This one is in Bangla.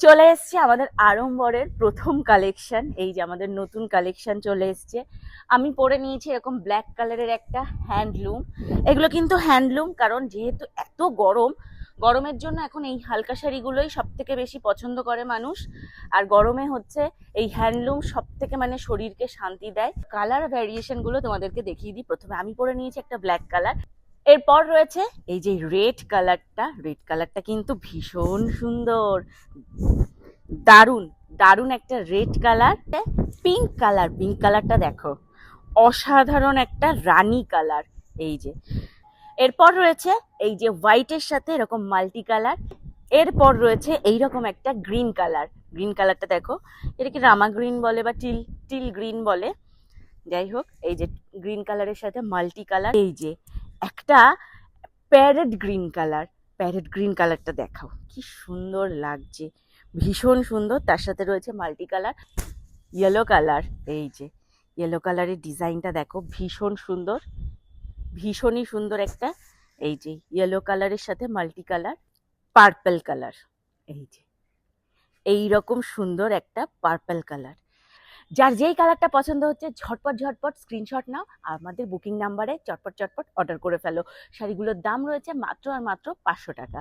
চলে এসছে আমাদের আড়ম্বরের প্রথম কালেকশন। এই যে আমাদের নতুন কালেকশন চলে এসছে। আমি পরে নিয়েছি এরকম ব্ল্যাক কালারের একটা হ্যান্ডলুম। এগুলো কিন্তু হ্যান্ডলুম, কারণ যেহেতু এত গরম, গরমের জন্য এখন এই হালকা শাড়িগুলোই সব থেকে বেশি পছন্দ করে মানুষ। আর গরমে হচ্ছে এই হ্যান্ডলুম সব থেকে মানে শরীরকে শান্তি দেয়। কালার ভ্যারিয়েশন গুলো তোমাদেরকে দেখিয়ে দিই। প্রথমে আমি পরে নিয়েছি একটা ব্ল্যাক কালার, এরপর রয়েছে এই যে রেড কালারটা। রেড কালারটা কিন্তু ভীষণ সুন্দর, দারুণ দারুণ একটা red colour. Pink colour, pink কালারটা দেখো, অসাধারণ একটা রানী কালার। এই যে এরপর রয়েছে এই যে হোয়াইটের সাথে এরকম মাল্টি কালার। এরপর রয়েছে এইরকম একটা গ্রিন কালার। গ্রিন কালারটা দেখো, এটাকে রামা গ্রিন বলে বা টিল টিল গ্রিন বলে, যাই হোক। এই যে গ্রিন কালারের সাথে মাল্টি কালার। এই যে একটা parrot green colour, parrot green কালারটা দেখাও, কি সুন্দর লাগছে, ভীষণ সুন্দর। তার সাথে রয়েছে মাল্টি কালার, ইয়েলো কালার। এই যে ইয়েলো কালারের ডিজাইনটা দেখো, ভীষণ সুন্দর, ভীষণই সুন্দর একটা। এই যে ইয়েলো কালারের সাথে মাল্টি কালার, পার্পল কালার। এই যে এই রকম সুন্দর একটা পার্পল কালার। যার যেই কালারটা পছন্দ হচ্ছে ঝটপট ঝটপট স্ক্রিনশট নাও, আমাদের বুকিং নাম্বারে চটপট চটপট অর্ডার করে ফেলো। শাড়িগুলোর দাম রয়েছে মাত্র আর মাত্র 500 টাকা।